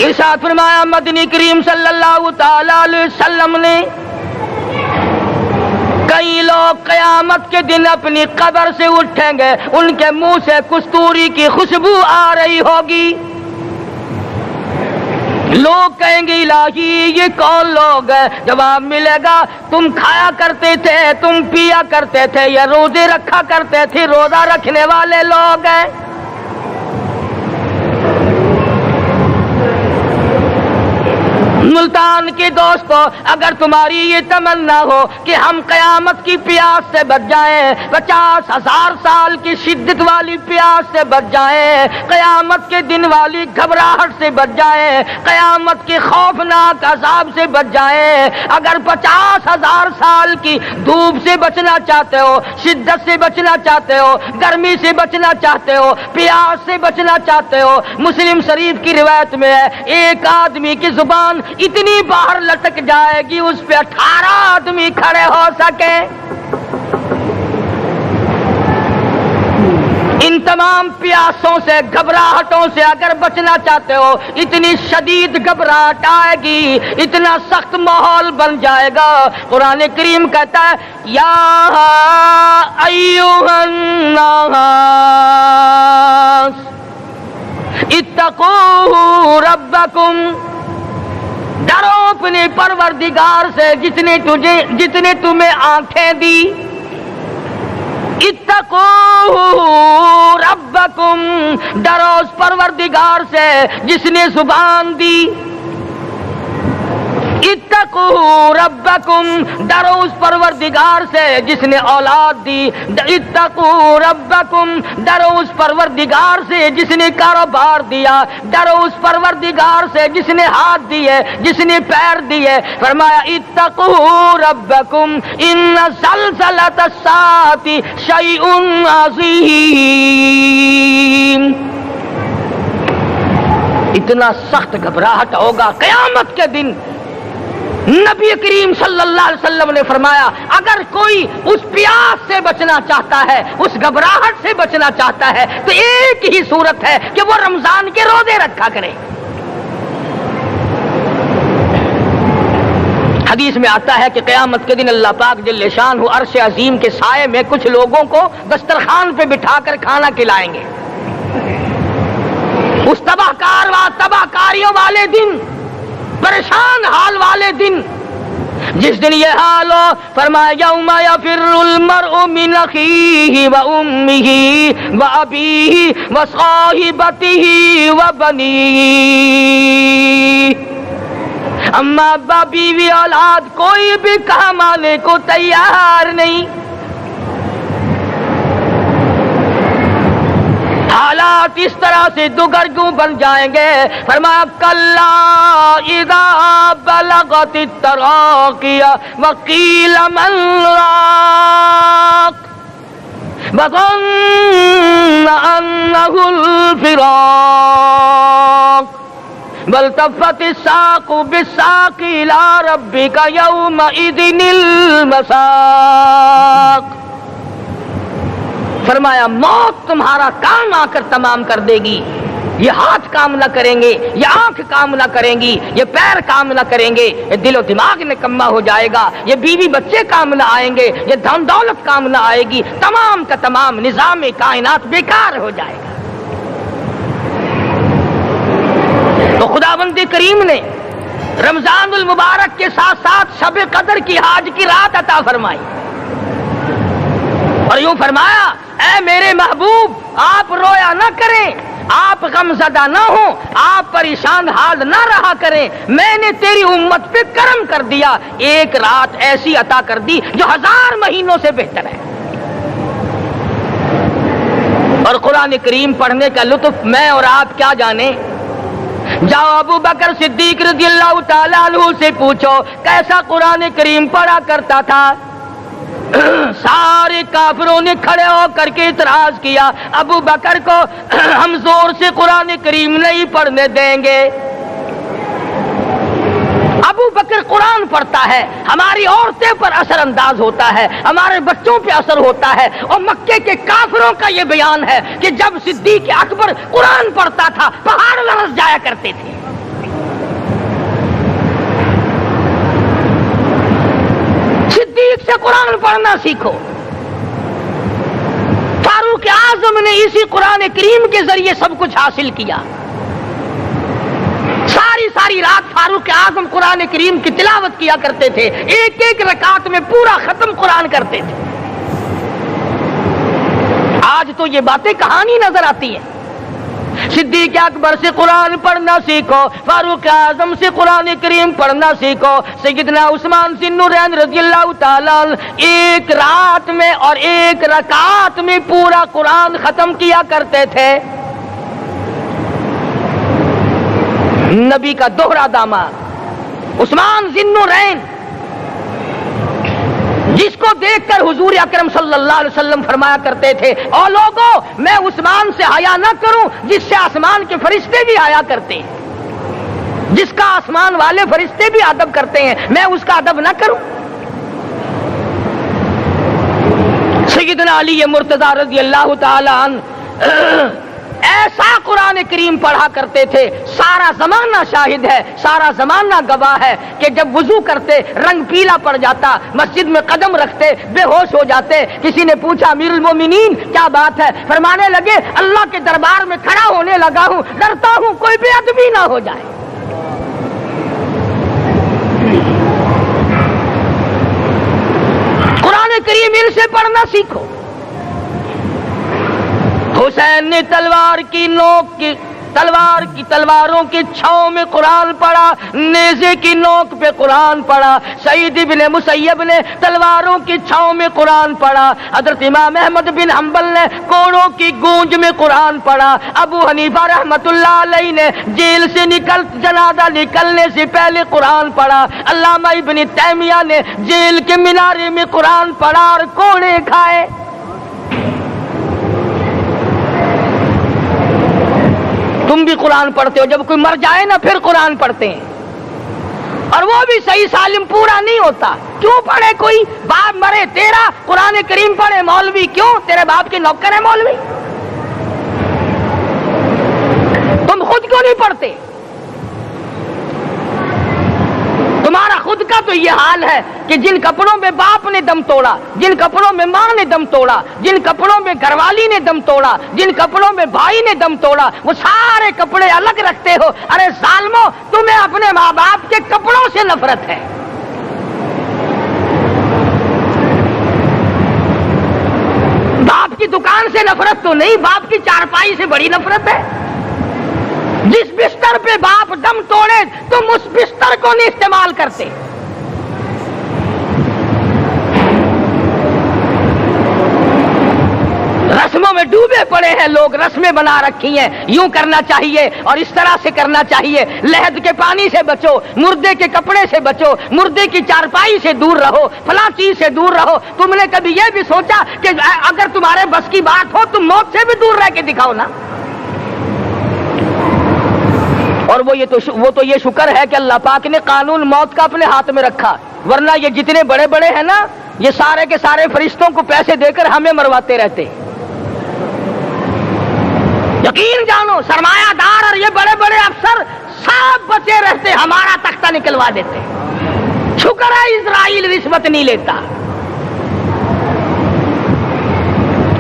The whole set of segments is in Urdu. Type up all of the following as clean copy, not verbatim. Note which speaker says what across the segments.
Speaker 1: ارشاد فرمایا مدنی کریم صلی اللہ تعالی علیہ وسلم نے کئی لوگ قیامت کے دن اپنی قبر سے اٹھیں گے، ان کے منہ سے کستوری کی خوشبو آ رہی ہوگی، لوگ کہیں گے الہی یہ کون لوگ ہیں؟ جواب ملے گا تم کھایا کرتے تھے، تم پیا کرتے تھے، یا روزے رکھا کرتے تھے، روزہ رکھنے والے لوگ ہیں۔ ملتان کے دوستو، اگر تمہاری یہ تمنا ہو کہ ہم قیامت کی پیاس سے بچ جائیں، 50,000 سال کی شدت والی پیاس سے بچ جائیں، قیامت کے دن والی گھبراہٹ سے بچ جائیں، قیامت کے خوفناک عذاب سے بچ جائیں، اگر 50,000 سال کی دھوپ سے بچنا چاہتے ہو، شدت سے بچنا چاہتے ہو، گرمی سے بچنا چاہتے ہو، پیاس سے بچنا چاہتے ہو، مسلم شریف کی روایت میں ہے ایک آدمی کی زبان اتنی باہر لٹک جائے گی اس پہ 18 آدمی کھڑے ہو سکے۔ ان تمام پیاسوں سے، گھبراہٹوں سے اگر بچنا چاہتے ہو، اتنی شدید گھبراہٹ آئے گی، اتنا سخت ماحول بن جائے گا۔ قرآن کریم کہتا ہے یا ایھا الناس اتقوا ربکم، ڈرو اپنے پروردگار سے جتنے تمہیں آنکھیں دی، اتقوا ربکم، ڈرو اس پروردگار سے جس نے زبان دی، اتقوا ربکم، ڈرو اس پروردگار سے جس نے اولاد دی، اتقوا ربکم، ڈرو اس پروردگار سے جس نے کاروبار دیا، ڈرو اس پروردگار سے جس نے ہاتھ دیے، جس نے پیر دیے۔ فرمایا اتقوا ربکم ان زلزلۃ الساعۃ شیء عظیم، اتنا سخت گھبراہٹ ہوگا قیامت کے دن۔ نبی کریم صلی اللہ علیہ وسلم نے فرمایا اگر کوئی اس پیاس سے بچنا چاہتا ہے، اس گھبراہٹ سے بچنا چاہتا ہے، تو ایک ہی صورت ہے کہ وہ رمضان کے روزے رکھا کرے۔ حدیث میں آتا ہے کہ قیامت کے دن اللہ پاک جل شانہ عرش عظیم کے سائے میں کچھ لوگوں کو دسترخوان پہ بٹھا کر کھانا کھلائیں گے۔ اس تباہ کار و تباہ کاریوں والے دن، پریشان حال والے دن، جس دن یہ حال ہو، فرمایا یوم یفر المرء من اخیہ و امہ و ابیہ و صاحبتہ و بنیہ، اما ابا بیوی اولاد کوئی بھی کام آنے کو تیار نہیں۔ حالات اس طرح سے دگرگوں بن جائیں گے۔ فرمایا کلا اذا بلغت التراقی وقیل من راق وظن انہ الفراق والتفت الساق بالساق الى ربک یومئذ المساق۔ فرمایا موت تمہارا کام آ کر تمام کر دے گی، یہ ہاتھ کام نہ کریں گے، یہ آنکھ کام نہ کریں گی، یہ پیر کام نہ کریں گے، یہ دل و دماغ نکما ہو جائے گا، یہ بیوی بچے کام نہ آئیں گے، یہ دھن دولت کام نہ آئے گی، تمام کا تمام نظام کائنات بیکار ہو جائے گا۔ تو خداوند کریم نے رمضان المبارک کے ساتھ ساتھ شب قدر کی حاج کی رات عطا فرمائی اور یوں فرمایا اے میرے محبوب آپ رویا نہ کریں، آپ غم زدہ نہ ہوں، آپ پریشان حال نہ رہا کریں، میں نے تیری امت پہ کرم کر دیا، ایک رات ایسی عطا کر دی جو 1000 مہینوں سے بہتر ہے۔ اور قرآن کریم پڑھنے کا لطف میں اور آپ کیا جانیں۔ جاؤ ابو بکر صدیق رضی اللہ تعالیٰ عنہ سے پوچھو کیسا قرآن کریم پڑھا کرتا تھا۔ سارے کافروں نے کھڑے ہو کر کے اعتراض کیا ابو بکر کو ہم زور سے قرآن کریم نہیں پڑھنے دیں گے۔ ابو بکر قرآن پڑھتا ہے، ہماری عورتیں پر اثر انداز ہوتا ہے، ہمارے بچوں پہ اثر ہوتا ہے، اور مکے کے کافروں کا یہ بیان ہے کہ جب صدیق اکبر قرآن پڑھتا تھا پہاڑ لرز جایا کرتے تھے۔ پڑھنا سیکھو. فاروق اعظم نے اسی قرآن کریم کے ذریعے سب کچھ حاصل کیا. ساری رات فاروق اعظم قرآن کریم کی تلاوت کیا کرتے تھے, ایک ایک رکعت میں پورا ختم قرآن کرتے تھے. آج تو یہ باتیں کہانی نظر آتی ہیں. صدیق اکبر سے قرآن پڑھنا سیکھو, فاروق اعظم سے قرآن کریم پڑھنا سیکھو. سیدنا عثمان ذی النورین رضی اللہ تعالیٰ ایک رات میں اور ایک رکعت میں پورا قرآن ختم کیا کرتے تھے. نبی کا دوہرا داماد عثمان ذی النورین, جس کو دیکھ کر حضور اکرم صلی اللہ علیہ وسلم فرمایا کرتے تھے, او لوگوں میں عثمان سے حیا نہ کروں جس سے آسمان کے فرشتے بھی حیا کرتے ہیں, جس کا آسمان والے فرشتے بھی ادب کرتے ہیں, میں اس کا ادب نہ کروں. سیدنا علی مرتضی رضی اللہ تعالی عنہ ایسا قرآن کریم پڑھا کرتے تھے, سارا زمانہ شاہد ہے, سارا زمانہ گواہ ہے کہ جب وضو کرتے رنگ پیلا پڑ جاتا, مسجد میں قدم رکھتے بے ہوش ہو جاتے. کسی نے پوچھا امیر المومنین کیا بات ہے؟ فرمانے لگے اللہ کے دربار میں کھڑا ہونے لگا ہوں, ڈرتا ہوں کوئی بے ادبی نہ ہو جائے. قرآن کریم ان سے پڑھنا سیکھو. حسین نے تلواروں کی چھاؤں میں قرآن پڑھا, نیزے کی نوک پہ قرآن پڑھا. سعید بن مسیب نے تلواروں کی چھاؤں میں قرآن پڑھا. حضرت امام احمد بن حنبل نے کوڑوں کی گونج میں قرآن پڑھا. ابو حنیفہ رحمت اللہ علیہ نے جیل سے جنازہ نکلنے سے پہلے قرآن پڑھا. علامہ ابن تیمیہ نے جیل کے مینارے میں قرآن پڑھا اور کوڑے کھائے. تم بھی قرآن پڑھتے ہو, جب کوئی مر جائے نا پھر قرآن پڑھتے ہیں, اور وہ بھی صحیح سالم پورا نہیں ہوتا. کیوں پڑھے؟ کوئی باپ مرے تیرا قرآن کریم پڑھے مولوی, کیوں؟ تیرے باپ کے نوکر ہے مولوی. تم خود کیوں نہیں پڑھتے؟ تمہارا خود کا تو یہ حال ہے کہ جن کپڑوں میں باپ نے دم توڑا, جن کپڑوں میں ماں نے دم توڑا, جن کپڑوں میں گھر والی نے دم توڑا, جن کپڑوں میں بھائی نے دم توڑا, وہ سارے کپڑے الگ رکھتے ہو. ارے ظالمو, تمہیں اپنے ماں باپ کے کپڑوں سے نفرت ہے. باپ کی دکان سے نفرت تو نہیں, باپ کی چارپائی سے بڑی نفرت ہے. جس بستر پہ باپ دم توڑے تم اس بستر کو نہیں استعمال کرتے. رسموں میں ڈوبے پڑے ہیں لوگ, رسمیں بنا رکھی ہیں, یوں کرنا چاہیے اور اس طرح سے کرنا چاہیے. لہد کے پانی سے بچو, مردے کے کپڑے سے بچو, مردے کی چارپائی سے دور رہو, فلاں چیز سے دور رہو. تم نے کبھی یہ بھی سوچا کہ اگر تمہارے بس کی بات ہو تم موت سے بھی دور رہ کے دکھاؤ نا. اور وہ تو یہ شکر ہے کہ اللہ پاک نے قانون موت کا اپنے ہاتھ میں رکھا, ورنہ یہ جتنے بڑے بڑے ہیں نا, یہ سارے کے سارے فرشتوں کو پیسے دے کر ہمیں مرواتے رہتے. یقین جانو سرمایہ دار اور یہ بڑے بڑے افسر سب بچے رہتے, ہمارا تختہ نکلوا دیتے. شکر ہے اسرائیل رشوت نہیں لیتا.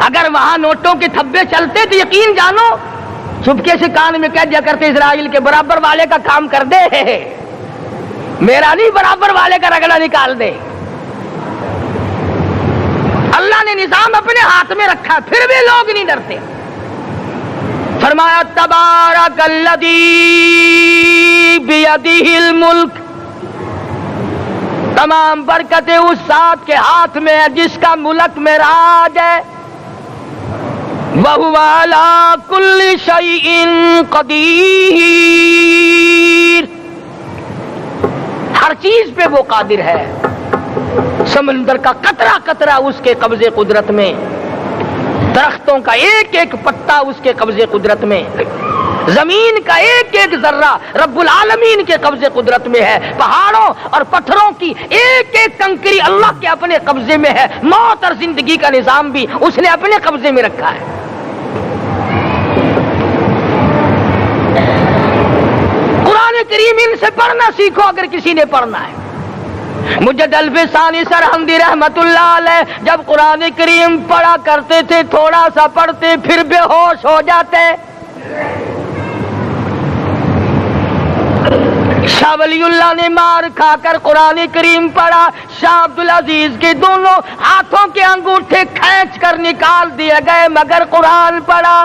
Speaker 1: اگر وہاں نوٹوں کے تھبے چلتے تو یقین جانو چپکے سے کان میں کہہ دیا کرتے اسرائیل کے برابر والے کا کام کر دے, میرا نہیں برابر والے کا رگڑا نکال دے. اللہ نے نظام اپنے ہاتھ میں رکھا پھر بھی لوگ نہیں ڈرتے. فرمایا تبارک الذی بیدہ الملک, تمام برکتیں اس ذات کے ہاتھ میں ہے جس کا ملک میں راج ہے. وَهُوَ عَلَى كُلِّ شَيْءٍ قَدِيرٌ, ہر چیز پہ وہ قادر ہے. سمندر کا قطرہ قطرہ اس کے قبضے قدرت میں, درختوں کا ایک ایک پتا اس کے قبضے قدرت میں, زمین کا ایک ایک ذرہ رب العالمین کے قبضے قدرت میں ہے. پہاڑوں اور پتھروں کی ایک ایک کنکری اللہ کے اپنے قبضے میں ہے. موت اور زندگی کا نظام بھی اس نے اپنے قبضے میں رکھا ہے. قرآن کریم ان سے پڑھنا سیکھو اگر کسی نے پڑھنا ہے. مجد الفسانی سرہندی رحمت اللہ علیہ جب قرآن کریم پڑھا کرتے تھے تھوڑا سا پڑھتے پھر بے ہوش ہو جاتے. شاہ ولی اللہ نے مار کھا کر قرآن کریم پڑھا. شاہ عبدالعزیز کے دونوں ہاتھوں کے انگوٹھے کھینچ کر نکال دیے گئے مگر قرآن پڑھا.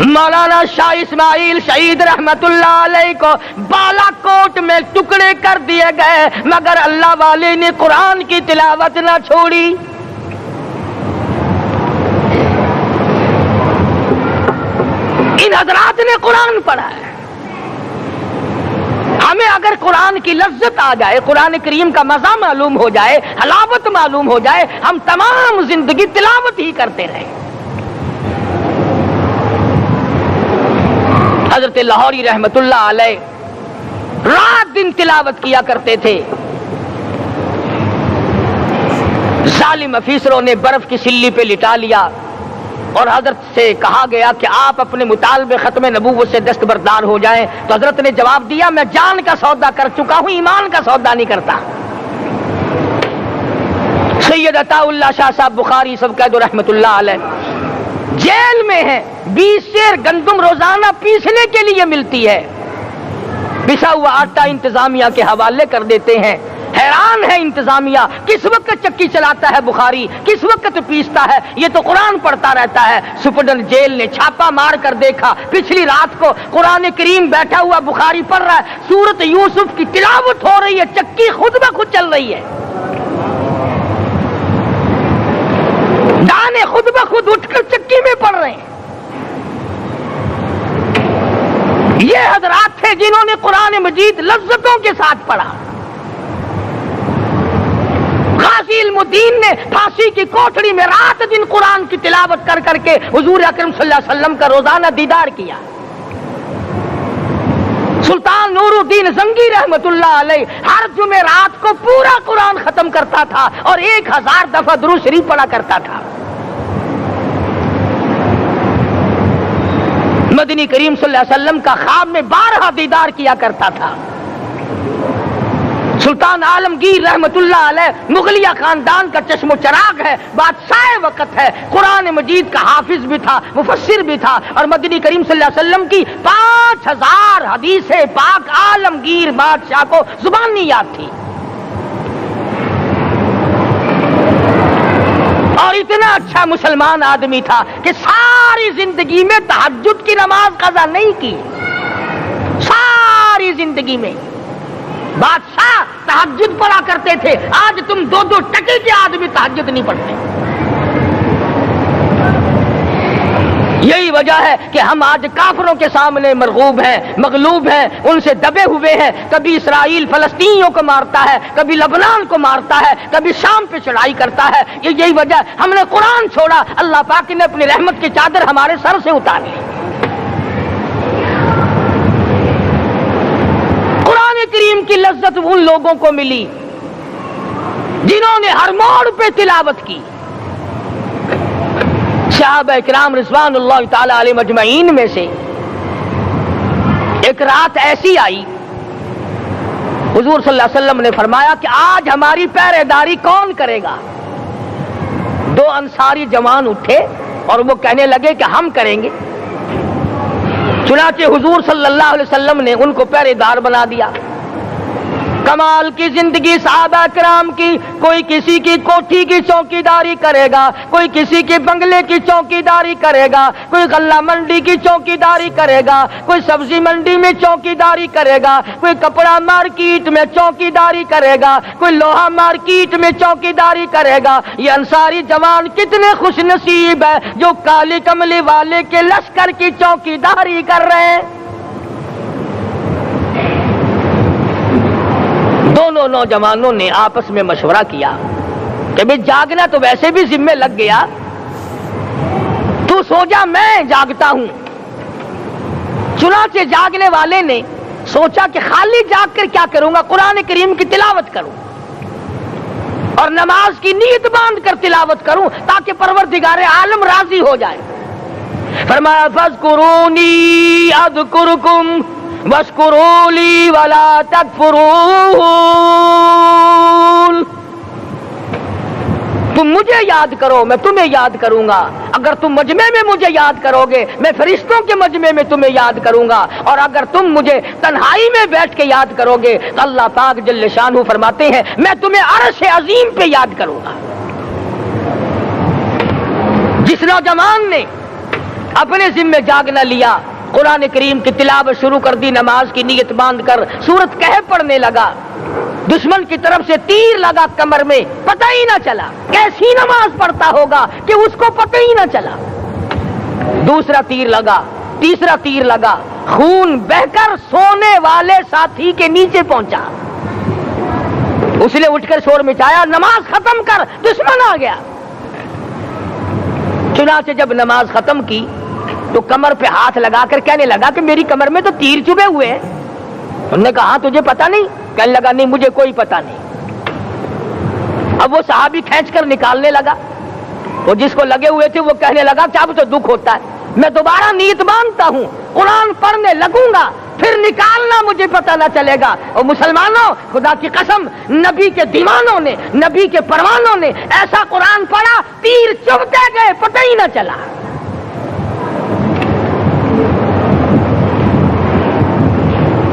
Speaker 1: مولانا شاہ اسماعیل شہید رحمت اللہ علیہ کو بالا کوٹ میں ٹکڑے کر دیے گئے مگر اللہ والے نے قرآن کی تلاوت نہ چھوڑی. ان حضرات نے قرآن پڑھا ہے. ہمیں اگر قرآن کی لذت آ جائے, قرآن کریم کا مزہ معلوم ہو جائے, حلاوت معلوم ہو جائے, ہم تمام زندگی تلاوت ہی کرتے رہیں. حضرت لاہوری رحمت اللہ علیہ رات دن تلاوت کیا کرتے تھے. ظالم افیسروں نے برف کی سلی پہ لٹا لیا اور حضرت سے کہا گیا کہ آپ اپنے مطالبے ختم نبوت سے دستبردار ہو جائیں. تو حضرت نے جواب دیا میں جان کا سودا کر چکا ہوں, ایمان کا سودا نہیں کرتا. سید عطا اللہ شاہ صاحب بخاری سب قید رحمت اللہ علیہ جیل میں ہیں. 20 سیر گندم روزانہ پیسنے کے لیے ملتی ہے. پسا ہوا آٹا انتظامیہ کے حوالے کر دیتے ہیں. حیران ہے انتظامیہ, کس وقت چکی چلاتا ہے بخاری, کس وقت پیستا ہے, یہ تو قرآن پڑھتا رہتا ہے. سپرڈنٹ جیل نے چھاپا مار کر دیکھا, پچھلی رات کو قرآن کریم بیٹھا ہوا بخاری پڑھ رہا ہے, سورت یوسف کی تلاوت ہو رہی ہے, چکی خود بخود چل رہی ہے, دانے خود بخود اٹھ کر چکی میں پڑھ رہے ہیں. یہ حضرات تھے جنہوں نے قرآن مجید لذتوں کے ساتھ پڑھا. غازی علم الدین نے پھانسی کی کوٹڑی میں رات دن قرآن کی تلاوت کر کر کے حضور اکرم صلی اللہ علیہ وسلم کا روزانہ دیدار کیا. سلطان نور الدین زنگی رحمت اللہ علیہ ہر جمعرات کو پورا قرآن ختم کرتا تھا اور 1000 دفعہ درود شریف پڑھا کرتا تھا. مدنی کریم صلی اللہ علیہ وسلم کا خواب میں 12 دیدار کیا کرتا تھا. سلطان عالمگیر رحمت اللہ علیہ مغلیہ خاندان کا چشم و چراغ ہے, بادشاہ وقت ہے, قرآن مجید کا حافظ بھی تھا, مفسر بھی تھا, اور مدنی کریم صلی اللہ علیہ وسلم کی 5000 حدیث پاک عالمگیر بادشاہ کو زبانی یاد تھی. اور اتنا اچھا مسلمان آدمی تھا کہ ساری زندگی میں تہجد کی نماز قضا نہیں کی. ساری زندگی میں بادشاہ تہجد پڑھا کرتے تھے. آج تم 2 ٹکے کے آدمی تہجد نہیں پڑھتے. یہی وجہ ہے کہ ہم آج کافروں کے سامنے مرغوب ہیں, مغلوب ہیں, ان سے دبے ہوئے ہیں. کبھی اسرائیل فلسطینیوں کو مارتا ہے, کبھی لبنان کو مارتا ہے, کبھی شام پہ چڑھائی کرتا ہے. یہی وجہ, ہم نے قرآن چھوڑا, اللہ پاک نے اپنی رحمت کی چادر ہمارے سر سے اتاری. قرآن کریم کی لذت ان لوگوں کو ملی جنہوں نے ہر موڑ پہ تلاوت کی. صحابہ کرام رضوان اللہ تعالی علیہ مجمعین میں سے ایک رات ایسی آئی, حضور صلی اللہ علیہ وسلم نے فرمایا کہ آج ہماری پہرے داری کون کرے گا. 2 انصاری جوان اٹھے اور وہ کہنے لگے کہ ہم کریں گے. چنانچہ حضور صلی اللہ علیہ وسلم نے ان کو پہرے دار بنا دیا. کمال کی زندگی صحابہ کرام کی. کوئی کسی کی کوٹھی کی چوکیداری کرے گا, کوئی کسی کے بنگلے کی چوکیداری کرے گا, کوئی غلہ منڈی کی چوکیداری کرے گا, کوئی سبزی منڈی میں چوکیداری کرے گا, کوئی کپڑا مارکیٹ میں چوکیداری کرے گا, کوئی لوہا مارکیٹ میں چوکیداری کرے گا. یہ انصاری جوان کتنے خوش نصیب ہے جو کالی کملی والے کے لشکر کی چوکیداری کر رہے ہیں. دونوں نوجوانوں نے آپس میں مشورہ کیا کہ بھئی جاگنا تو ویسے بھی ذمہ لگ گیا, تو سو جا, میں جاگتا ہوں. چنانچہ جاگنے والے نے سوچا کہ خالی جاگ کر کیا کروں گا, قرآن کریم کی تلاوت کروں اور نماز کی نیت باندھ کر تلاوت کروں تاکہ پروردگار عالم راضی ہو جائے. فرمایا فَاذْكُرُونِي أَذْكُرُكُمْ وَاشْكُرُوا لِي وَلَا تَكْفُرُونَ، تم مجھے یاد کرو میں تمہیں یاد کروں گا، اگر تم مجمع میں مجھے یاد کرو گے میں فرشتوں کے مجمع میں تمہیں یاد کروں گا، اور اگر تم مجھے تنہائی میں بیٹھ کے یاد کرو گے تو اللہ پاک جل شانہ فرماتے ہیں میں تمہیں عرش عظیم پہ یاد کروں گا۔ جس نوجوان نے اپنے ذمہ جاگنا لیا، قرآن کریم کی تلاوت شروع کر دی، نماز کی نیت باندھ کر سورت کہف پڑھنے لگا، دشمن کی طرف سے تیر لگا کمر میں، پتہ ہی نہ چلا، کیسی نماز پڑھتا ہوگا کہ اس کو پتہ ہی نہ چلا، دوسرا تیر لگا، تیسرا تیر لگا، خون بہ کر سونے والے ساتھی کے نیچے پہنچا، اس نے اٹھ کر شور مچایا نماز ختم کر دشمن آ گیا۔ چنانچہ جب نماز ختم کی تو کمر پہ ہاتھ لگا کر کہنے لگا کہ میری کمر میں تو تیر چبھے ہوئے ہیں۔ انہوں نے کہا تجھے پتہ نہیں؟ کہنے لگا نہیں مجھے کوئی پتہ نہیں۔ اب وہ صحابی کھینچ کر نکالنے لگا، وہ جس کو لگے ہوئے تھے وہ کہنے لگا کہ اب تو دکھ ہوتا ہے، میں دوبارہ نیت باندھتا ہوں، قرآن پڑھنے لگوں گا، پھر نکالنا مجھے پتہ نہ چلے گا۔ اور مسلمانوں خدا کی قسم نبی کے دیوانوں نے، نبی کے پروانوں نے ایسا قرآن پڑھا تیر چبھتے گئے پتہ ہی نہ چلا۔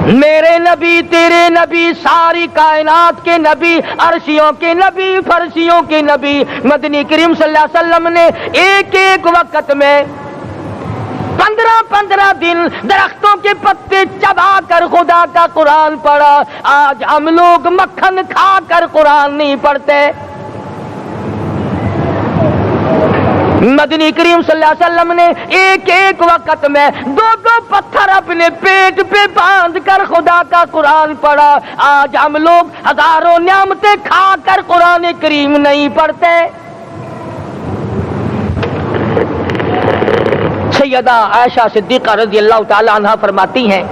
Speaker 1: میرے نبی تیرے نبی ساری کائنات کے نبی، عرشیوں کے نبی فرشیوں کے نبی مدنی کریم صلی اللہ علیہ وسلم نے ایک ایک وقت میں 15 دن درختوں کے پتے چبا کر خدا کا قرآن پڑھا۔ آج ہم لوگ مکھن کھا کر قرآن نہیں پڑھتے۔ مدنی کریم صلی اللہ علیہ وسلم نے ایک ایک وقت میں 2 پتھر اپنے پیٹ پہ باندھ کر خدا کا قرآن پڑھا۔ آج ہم لوگ ہزاروں نعمتیں کھا کر قرآن کریم نہیں پڑھتے۔ سیدہ عائشہ صدیقہ رضی اللہ تعالی عنہ فرماتی ہیں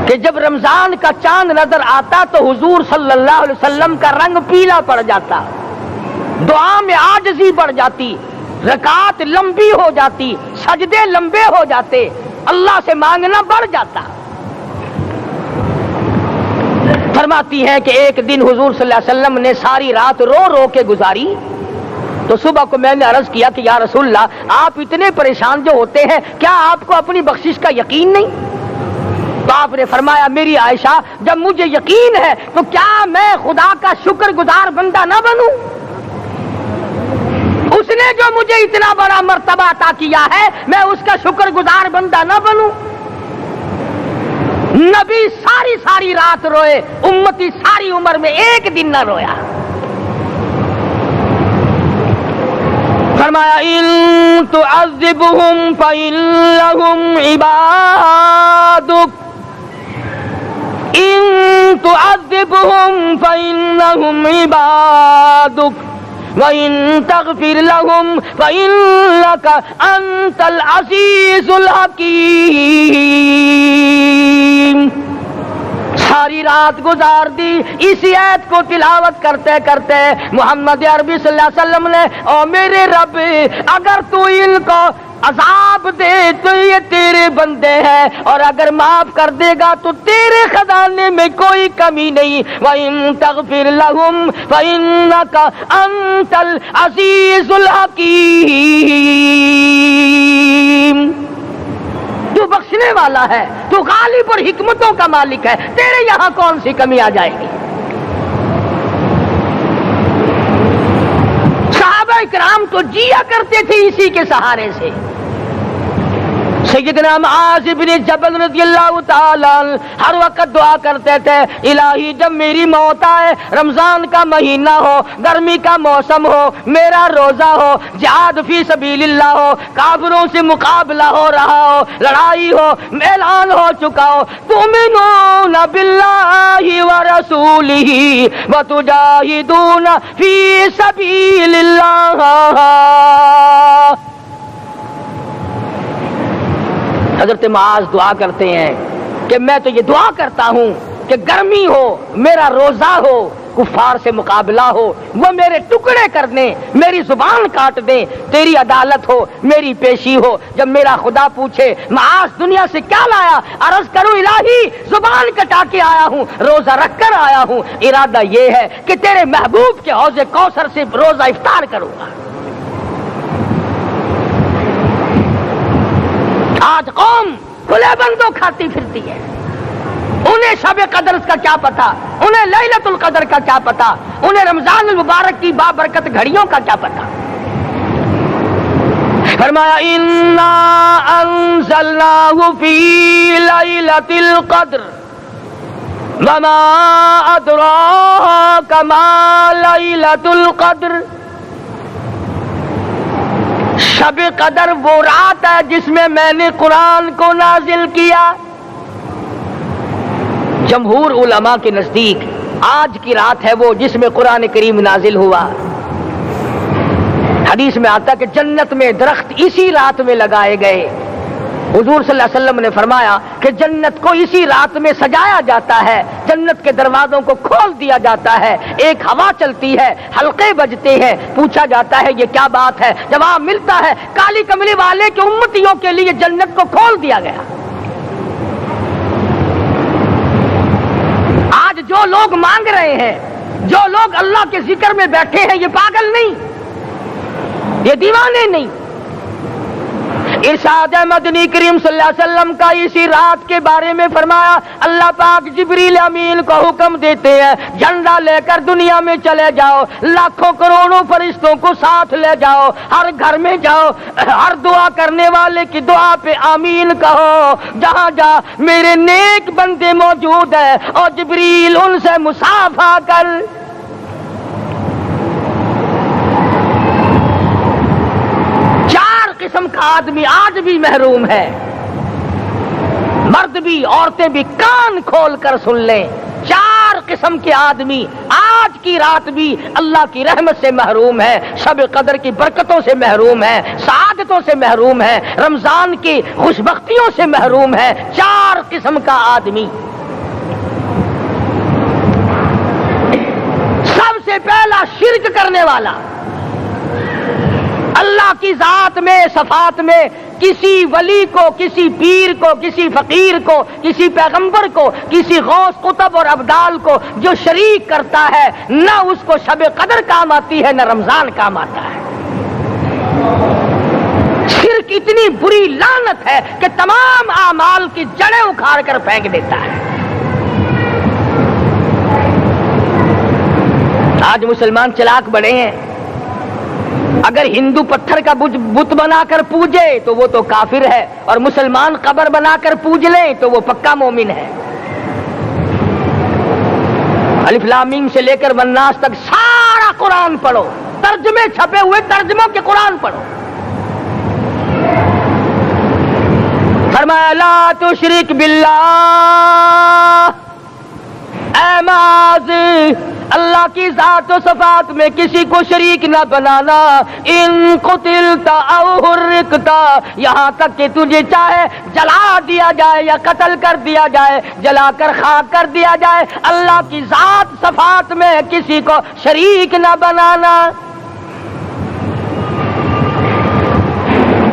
Speaker 1: کہ جب رمضان کا چاند نظر آتا تو حضور صلی اللہ علیہ وسلم کا رنگ پیلا پڑ جاتا، دعا میں عاجزی بڑھ جاتی، رکعت لمبی ہو جاتی، سجدے لمبے ہو جاتے، اللہ سے مانگنا بڑھ جاتا۔ فرماتی ہیں کہ ایک دن حضور صلی اللہ علیہ وسلم نے ساری رات رو رو کے گزاری، تو صبح کو میں نے عرض کیا کہ یا رسول اللہ آپ اتنے پریشان جو ہوتے ہیں کیا آپ کو اپنی بخشش کا یقین نہیں؟ تو آپ نے فرمایا میری عائشہ جب مجھے یقین ہے تو کیا میں خدا کا شکر گزار بندہ نہ بنوں؟ اس نے جو مجھے اتنا بڑا مرتبہ عطا کیا ہے میں اس کا شکر گزار بندہ نہ بنوں؟ نبی ساری رات روئے، امتی ساری عمر میں ایک دن نہ رویا۔ فرمایا ان تعذبهم فإنهم عبادك، ان تعذبهم فإنهم عبادك وَإِن تَغْفِرْ لَهُمْ فَإِنَّكَ أَنْتَ الْعَزِيزُ الْحَكِيمُ۔ ساری رات گزار دی اسی آیت کو تلاوت کرتے کرتے محمد عربی صلی اللہ علیہ وسلم نے او میرے رب اگر تو ان کو عذاب دے تو یہ تیرے بندے ہیں، اور اگر معاف کر دے گا تو تیرے خزانے میں کوئی کمی نہیں۔ وَإِن تَغْفِرْ لَهُمْ فَإِنَّكَ أَنْتَ الْعَزِيزُ الْحَكِيمُ۔ تو بخشنے والا ہے، تو غالب اور حکمتوں کا مالک ہے، تیرے یہاں کون سی کمی آ جائے گی؟ صحابہ کرام تو جیا کرتے تھے اسی کے سہارے سے۔ سیدنا معاذ بن جبل رضی اللہ تعالیٰ ہر وقت دعا کرتے تھے الہی جب میری موت آئے، رمضان کا مہینہ ہو، گرمی کا موسم ہو، میرا روزہ ہو، جہاد فی سبیل اللہ ہو، کافروں سے مقابلہ ہو رہا ہو، لڑائی ہو، اعلان ہو چکا ہو، تؤمنون باللہ ورسولہ وتجاہدون فی سبیل اللہ۔ حضرت معاذ دعا کرتے ہیں کہ میں تو یہ دعا کرتا ہوں کہ گرمی ہو، میرا روزہ ہو، کفار سے مقابلہ ہو، وہ میرے ٹکڑے کر دیں، میری زبان کاٹ دیں، تیری عدالت ہو، میری پیشی ہو۔ جب میرا خدا پوچھے معاذ دنیا سے کیا لایا، عرض کروں الہی زبان کٹا کے آیا ہوں، روزہ رکھ کر آیا ہوں، ارادہ یہ ہے کہ تیرے محبوب کے حوض کوثر سے روزہ افطار کروں گا۔ آج قوم کھلے بندوں کھاتی پھرتی ہے، انہیں شب قدر کا کیا پتا، انہیں لیلۃ القدر کا کیا پتا، انہیں رمضان المبارک کی بابرکت گھڑیوں کا کیا پتا۔ فرمایا انا انزلناہ فی لیلۃ القدر وما ادراک ما لیلۃ القدر۔ شب قدر وہ رات ہے جس میں میں نے قرآن کو نازل کیا۔ جمہور علماء کے نزدیک آج کی رات ہے وہ جس میں قرآن کریم نازل ہوا۔ حدیث میں آتا کہ جنت میں درخت اسی رات میں لگائے گئے۔ حضور صلی اللہ علیہ وسلم نے فرمایا کہ جنت کو اسی رات میں سجایا جاتا ہے، جنت کے دروازوں کو کھول دیا جاتا ہے، ایک ہوا چلتی ہے، حلقے بجتے ہیں، پوچھا جاتا ہے یہ کیا بات ہے، جواب ملتا ہے کالی کملی والے کے امتیوں کے لیے جنت کو کھول دیا گیا۔ آج جو لوگ مانگ رہے ہیں، جو لوگ اللہ کے ذکر میں بیٹھے ہیں، یہ پاگل نہیں، یہ دیوانے نہیں۔ ارشاد مدنی کریم صلی اللہ علیہ وسلم کا اسی رات کے بارے میں فرمایا، اللہ پاک جبریل امین کو حکم دیتے ہیں جھنڈا لے کر دنیا میں چلے جاؤ، لاکھوں کروڑوں فرشتوں کو ساتھ لے جاؤ، ہر گھر میں جاؤ، ہر دعا کرنے والے کی دعا پہ آمین کہو، جہاں جا میرے نیک بندے موجود ہیں، اور جبریل ان سے مصافحہ کر۔ قسم کا آدمی آج بھی محروم ہے، مرد بھی عورتیں بھی کان کھول کر سن لیں، چار قسم کے آدمی آج کی رات بھی اللہ کی رحمت سے محروم ہے، شب قدر کی برکتوں سے محروم ہے، سعادتوں سے محروم ہے، رمضان کی خوشبختیوں سے محروم ہے۔ چار قسم کا آدمی۔ سب سے پہلا شرک کرنے والا، اللہ کی ذات میں صفات میں کسی ولی کو، کسی پیر کو، کسی فقیر کو، کسی پیغمبر کو، کسی غوث قطب اور ابدال کو جو شریک کرتا ہے، نہ اس کو شب قدر کام آتی ہے، نہ رمضان کام آتا ہے۔ شرک اتنی بری لعنت ہے کہ تمام اعمال کی جڑیں اکھاڑ کر پھینک دیتا ہے۔ آج مسلمان چلاک بڑے ہیں، اگر ہندو پتھر کا بت بنا کر پوجے تو وہ تو کافر ہے، اور مسلمان قبر بنا کر پوج لیں تو وہ پکا مومن ہے۔ الف لام میم سے لے کر والناس تک سارا قرآن پڑھو، ترجمے چھپے ہوئے ترجموں کے قرآن پڑھو۔ فرمایا لا تشرک باللہ، اے معاذ اللہ کی ذات و صفات میں کسی کو شریک نہ بنانا۔ ان قتلت او حرقت، یہاں تک کہ تجھے چاہے جلا دیا جائے یا قتل کر دیا جائے، جلا کر خاک کر دیا جائے، اللہ کی ذات صفات میں کسی کو شریک نہ بنانا۔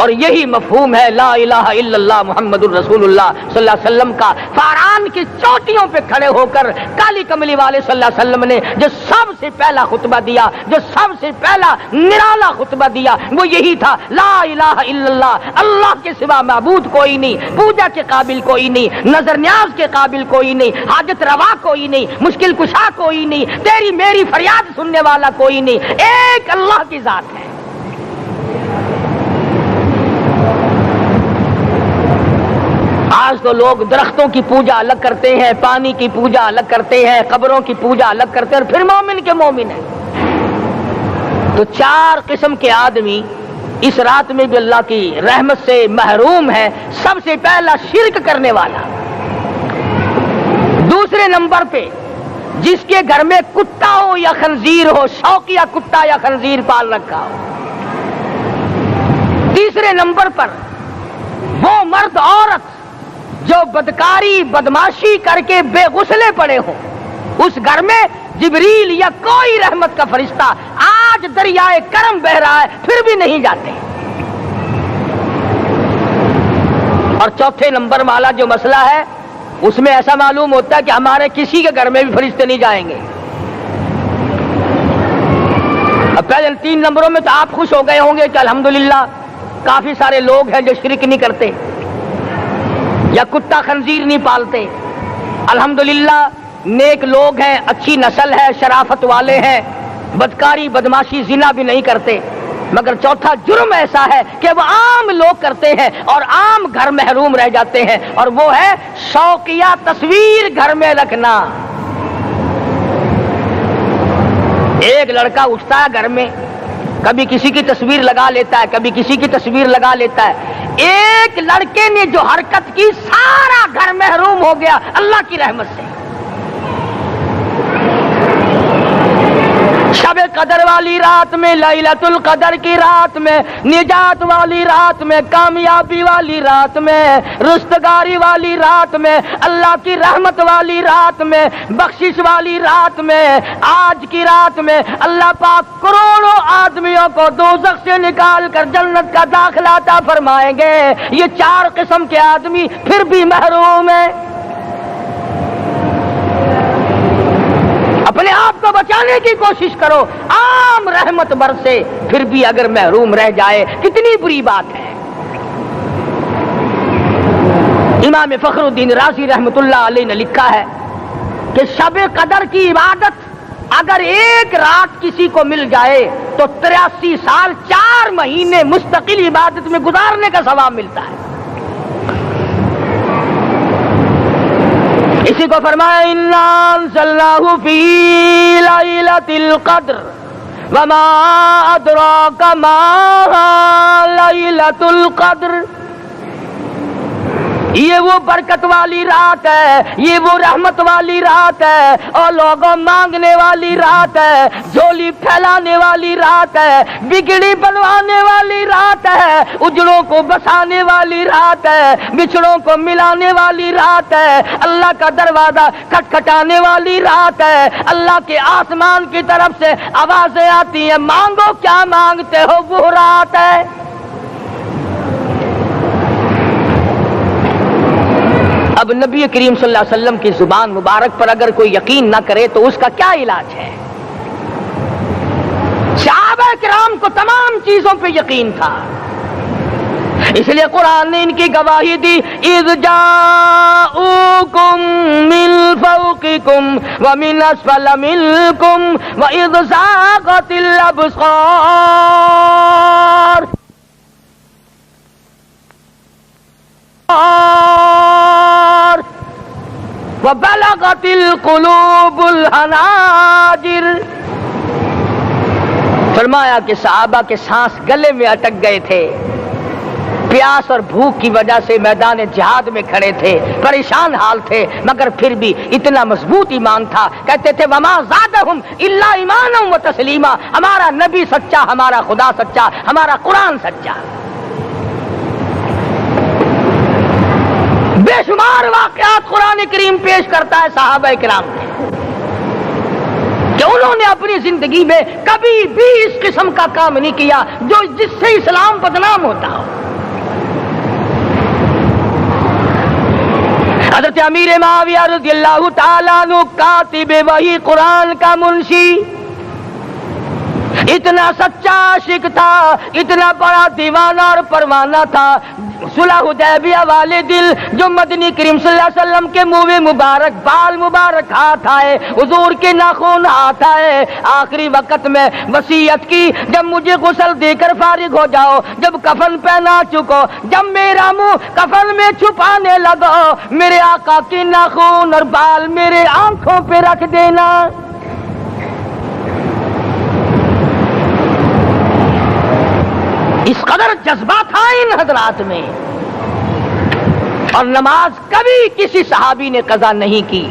Speaker 1: اور یہی مفہوم ہے لا الہ الا اللہ محمد الرسول اللہ صلی اللہ علیہ وسلم کا۔ فاران کی چوٹیوں پہ کھڑے ہو کر کالی کملی والے صلی اللہ علیہ وسلم نے جو سب سے پہلا خطبہ دیا، جو سب سے پہلا نرالا خطبہ دیا، وہ یہی تھا لا الہ الا اللہ، اللہ کے سوا معبود کوئی نہیں، پوجا کے قابل کوئی نہیں، نظر نیاز کے قابل کوئی نہیں، حاجت روا کوئی نہیں، مشکل کشا کوئی نہیں، تیری میری فریاد سننے والا کوئی نہیں، ایک اللہ کی ذات ہے۔ آج تو لوگ درختوں کی پوجا الگ کرتے ہیں، پانی کی پوجا الگ کرتے ہیں، قبروں کی پوجا الگ کرتے ہیں، اور پھر مومن کے مومن ہیں۔ تو چار قسم کے آدمی اس رات میں بھی اللہ کی رحمت سے محروم ہے۔ سب سے پہلا شرک کرنے والا، دوسرے نمبر پہ جس کے گھر میں کتا ہو یا خنزیر ہو، شوقیہ کتا یا خنزیر پال رکھا ہو۔ تیسرے نمبر پر وہ مرد عورت جو بدکاری بدماشی کر کے بے غسلے پڑے ہوں، اس گھر میں جبریل یا کوئی رحمت کا فرشتہ آج دریائے کرم بہ رہا ہے پھر بھی نہیں جاتے. اور چوتھے نمبر والا جو مسئلہ ہے اس میں ایسا معلوم ہوتا ہے کہ ہمارے کسی کے گھر میں بھی فرشتے نہیں جائیں گے. اب پہلے 3 نمبروں میں تو آپ خوش ہو گئے ہوں گے کہ الحمدللہ کافی سارے لوگ ہیں جو شرک نہیں کرتے یا کتا خنزیر نہیں پالتے. الحمدللہ نیک لوگ ہیں, اچھی نسل ہے, شرافت والے ہیں, بدکاری بدماشی زنا بھی نہیں کرتے. مگر چوتھا جرم ایسا ہے کہ وہ عام لوگ کرتے ہیں اور عام گھر محروم رہ جاتے ہیں, اور وہ ہے شوقیہ تصویر گھر میں رکھنا. ایک لڑکا اٹھتا ہے گھر میں, کبھی کسی کی تصویر لگا لیتا ہے, کبھی کسی کی تصویر لگا لیتا ہے. ایک لڑکے نے جو حرکت کی سارا گھر محروم ہو گیا اللہ کی رحمت سے. شب قدر والی رات میں, لیلۃ القدر کی رات میں, نجات والی رات میں, کامیابی والی رات میں, رستگاری والی رات میں, اللہ کی رحمت والی رات میں, بخشش والی رات میں, آج کی رات میں اللہ پاک کروڑوں آدمیوں کو دوزخ سے نکال کر جنت کا داخلہ عطا فرمائیں گے. یہ 4 قسم کے آدمی پھر بھی محروم ہیں. اپنے آپ کو بچانے کی کوشش کرو. عام رحمت برسے پھر بھی اگر محروم رہ جائے کتنی بری بات ہے. امام فخر الدین رازی رحمت اللہ علیہ نے لکھا ہے کہ شب قدر کی عبادت اگر ایک رات کسی کو مل جائے تو 83 سال 4 مہینے مستقل عبادت میں گزارنے کا ثواب ملتا ہے. اسی کو فرمایا انا انزلناہ فی لیلۃ القدر وما ادراک ما لیلۃ القدر. یہ وہ برکت والی رات ہے, یہ وہ رحمت والی رات ہے, اور لوگوں مانگنے والی رات ہے, جھولی پھیلانے والی رات ہے, بگڑی بنوانے والی رات ہے, اجڑوں کو بسانے والی رات ہے, بچھڑوں کو ملانے والی رات ہے, اللہ کا دروازہ کھٹکھٹانے والی رات ہے. اللہ کے آسمان کی طرف سے آوازیں آتی ہیں, مانگو کیا مانگتے ہو, وہ رات ہے. اب نبی کریم صلی اللہ علیہ وسلم کی زبان مبارک پر اگر کوئی یقین نہ کرے تو اس کا کیا علاج ہے؟ صحابہ کرام کو تمام چیزوں پہ یقین تھا, اس لیے قرآن نے ان کی گواہی دی. اذ جاؤکم من فوقکم ومن اسفل منکم واذ زاغت الابصار وبلغت القلوب الحناجر. فرمایا کہ صحابہ کے سانس گلے میں اٹک گئے تھے, پیاس اور بھوک کی وجہ سے میدان جہاد میں کھڑے تھے, پریشان حال تھے, مگر پھر بھی اتنا مضبوط ایمان تھا. کہتے تھے وما زادہم الا ایمانا و تسلیما, ہمارا نبی سچا, ہمارا خدا سچا, ہمارا قرآن سچا. بے شمار واقعات قرآن کریم پیش کرتا ہے صحابہ کرام نے کہ انہوں نے اپنی زندگی میں کبھی بھی اس قسم کا کام نہیں کیا جس سے اسلام بدنام ہوتا ہو. حضرت امیر معاویہ رضی اللہ تعالیٰ عنہ کاتب وحی قرآن کا منشی, اتنا سچا عاشق تھا, اتنا بڑا دیوانہ اور پروانہ تھا. صلح حدیبیہ والے دل جو مدنی کریم صلی اللہ علیہ وسلم کے منہ مبارک, بال مبارک ہاتھ آئے, حضور کے ناخن ہاتھ آئے, آخری وقت میں وصیت کی جب مجھے غسل دے کر فارغ ہو جاؤ, جب کفن پہنا چکو, جب میرا منہ کفن میں چھپانے لگو, میرے آقا کے ناخن اور بال میرے آنکھوں پہ رکھ دینا. اس قدر جذبہ تھا ان حضرات میں. اور نماز کبھی کسی صحابی نے قضا نہیں کی.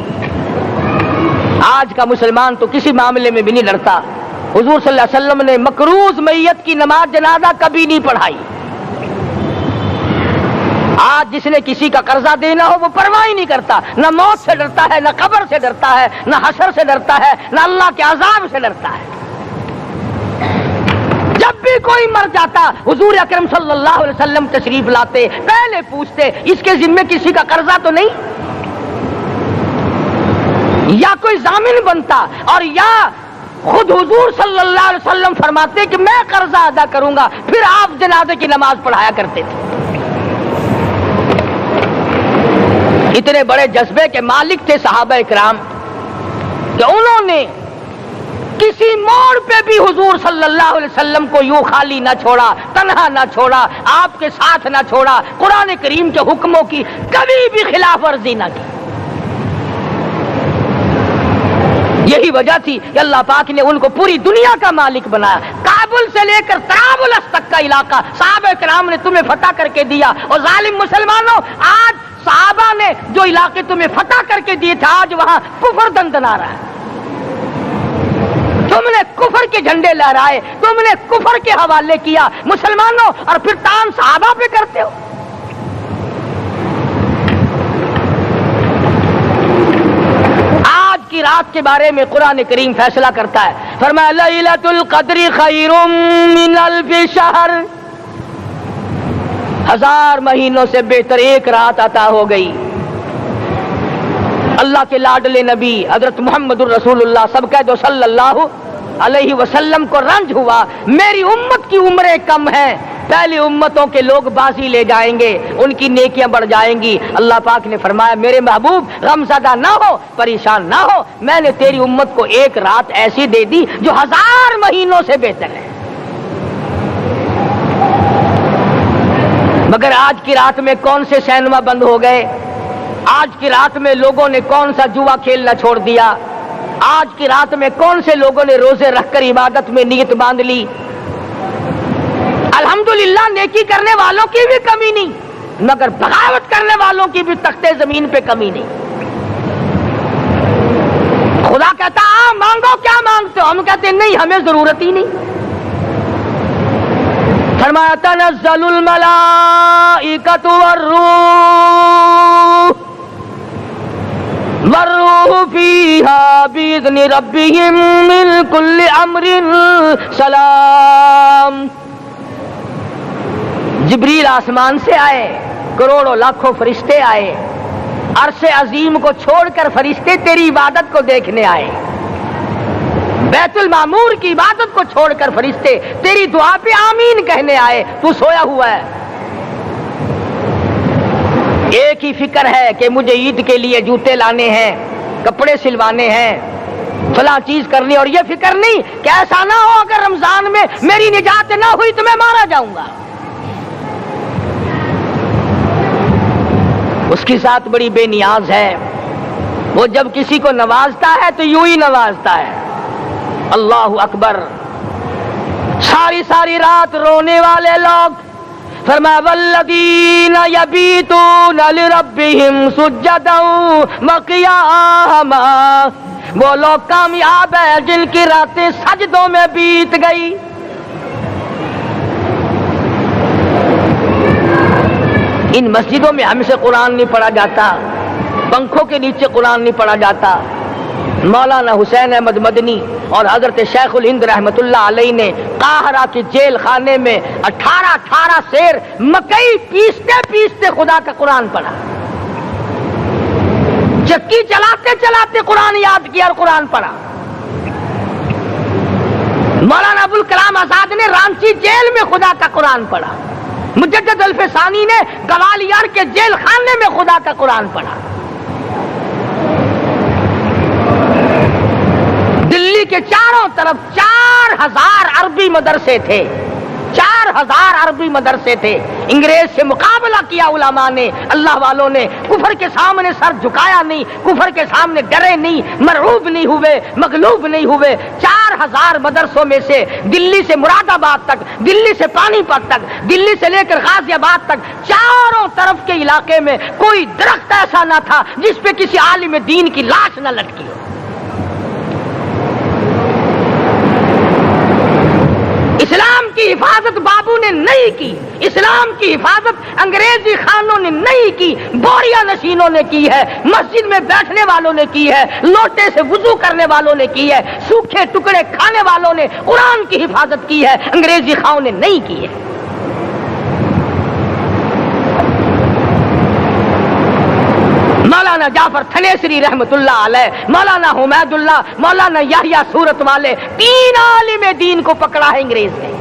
Speaker 1: آج کا مسلمان تو کسی معاملے میں بھی نہیں لڑتا. حضور صلی اللہ علیہ وسلم نے مکروز میت کی نماز جنازہ کبھی نہیں پڑھائی. آج جس نے کسی کا قرضہ دینا ہو وہ پرواہ ہی نہیں کرتا، نہ موت سے ڈرتا ہے، نہ قبر سے ڈرتا ہے، نہ حشر سے ڈرتا ہے، نہ اللہ کے عذاب سے ڈرتا ہے۔ جب بھی کوئی مر جاتا حضور اکرم صلی اللہ علیہ وسلم تشریف لاتے، پہلے پوچھتے اس کے ذمے کسی کا قرضہ تو نہیں، یا کوئی ضامن بنتا، اور یا خود حضور صلی اللہ علیہ وسلم فرماتے کہ میں قرضہ ادا کروں گا، پھر آپ جنازے کی نماز پڑھایا کرتے تھے۔ اتنے بڑے جذبے کے مالک تھے صحابہ اکرام کہ انہوں نے کسی موڑ پہ بھی حضور صلی اللہ علیہ وسلم کو یوں خالی نہ چھوڑا، تنہا نہ چھوڑا، آپ کے ساتھ نہ چھوڑا، قرآن کریم کے حکموں کی کبھی بھی خلاف ورزی نہ کی۔ یہی وجہ تھی کہ اللہ پاک نے ان کو پوری دنیا کا مالک بنایا۔ کابل سے لے کر طرابلس تک کا علاقہ صحابہ کرام نے تمہیں فتح کر کے دیا، اور ظالم مسلمانوں آج صحابہ نے جو علاقے تمہیں فتح کر کے دیے تھے آج وہاں کفر دندنا رہا ہے۔ تم نے کفر کے جھنڈے لہرائے، تم نے کفر کے حوالے کیا مسلمانوں، اور پھر تان صحابہ پہ کرتے ہو۔ آج کی رات کے بارے میں قرآن کریم فیصلہ کرتا ہے، فرمایا لیلۃ القدر خیر من الف شہر، 1000 مہینوں سے بہتر ایک رات عطا ہو گئی۔ اللہ کے لاڈلے نبی حضرت محمد الرسول اللہ سب کہہ دو صلی اللہ علیہ وسلم کو رنج ہوا، میری امت کی عمریں کم ہیں، پہلی امتوں کے لوگ بازی لے جائیں گے، ان کی نیکیاں بڑھ جائیں گی۔ اللہ پاک نے فرمایا میرے محبوب غمزدہ نہ ہو، پریشان نہ ہو، میں نے تیری امت کو ایک رات ایسی دے دی جو 1000 مہینوں سے بہتر ہے۔ مگر آج کی رات میں کون سے سینما بند ہو گئے، آج کی رات میں لوگوں نے کون سا جوا کھیلنا چھوڑ دیا، آج کی رات میں کون سے لوگوں نے روزے رکھ کر عبادت میں نیت باندھ لی۔ الحمدللہ نیکی کرنے والوں کی بھی کمی نہیں، مگر بغاوت کرنے والوں کی بھی تختے زمین پہ کمی نہیں۔ خدا کہتا مانگو کیا مانگتے ہو، ہم کہتے نہیں ہمیں ضرورت ہی نہیں۔ فرمایا تنزل الملائکۃ والروح فیہا بإذن ربہم من کل امر سلام۔ جبریل آسمان سے آئے، کروڑوں لاکھوں فرشتے آئے، عرش عظیم کو چھوڑ کر فرشتے تیری عبادت کو دیکھنے آئے، بیت المعمور کی عبادت کو چھوڑ کر فرشتے تیری دعا پہ آمین کہنے آئے، تو سویا ہوا ہے۔ ایک ہی فکر ہے کہ مجھے عید کے لیے جوتے لانے ہیں، کپڑے سلوانے ہیں، فلاں چیز کرنی، اور یہ فکر نہیں کہ ایسا نہ ہو اگر رمضان میں میری نجات نہ ہوئی تو میں مارا جاؤں گا۔ اس کی ذات بڑی بے نیاز ہے، وہ جب کسی کو نوازتا ہے تو یوں ہی نوازتا ہے۔ اللہ اکبر۔ ساری ساری رات رونے والے لوگ، فرمایا والذین یبیتون لربہم سجدا وقیاما، وہ لوگ کامیاب ہیں جن کی راتیں سجدوں میں بیت گئی۔ ان مسجدوں میں ہم سے قرآن نہیں پڑھا جاتا، پنکھوں کے نیچے قرآن نہیں پڑھا جاتا۔ مولانا حسین احمد مدنی اور حضرت شیخ الہند رحمت اللہ علیہ نے قاہرہ کے جیل خانے میں 18 سیر مکئی پیستے پیستے خدا کا قرآن پڑھا، چکی چلاتے چلاتے قرآن یاد کیا اور قرآن پڑھا۔ مولانا ابوالکلام آزاد نے رانچی جیل میں خدا کا قرآن پڑھا، مجدد الفسانی نے گوالیار کے جیل خانے میں خدا کا قرآن پڑھا۔ دلی کے چاروں طرف 4000 عربی مدرسے تھے، 4000 عربی مدرسے تھے۔ انگریز سے مقابلہ کیا علماء نے، اللہ والوں نے، کفر کے سامنے سر جھکایا نہیں، کفر کے سامنے ڈرے نہیں، مرعوب نہیں ہوئے، مغلوب نہیں ہوئے۔ 4000 مدرسوں میں سے دلی سے مراد آباد تک، دلی سے پانی پت تک، دلی سے لے کر غازی آباد تک، چاروں طرف کے علاقے میں کوئی درخت ایسا نہ تھا جس پہ کسی عالم دین کی لاش نہ لٹکی ہو۔ اسلام کی حفاظت بابو نے نہیں کی، اسلام کی حفاظت انگریزی خانوں نے نہیں کی، بوریا نشینوں نے کی ہے، مسجد میں بیٹھنے والوں نے کی ہے، لوٹے سے وضو کرنے والوں نے کی ہے، سوکھے ٹکڑے کھانے والوں نے قرآن کی حفاظت کی ہے، انگریزی خانوں نے نہیں کی ہے۔ مولانا جعفر تھنیسری رحمت اللہ علیہ، مولانا حمید اللہ، مولانا یحییٰ صورت والے، 3 عالم دین کو پکڑا ہے انگریز نے۔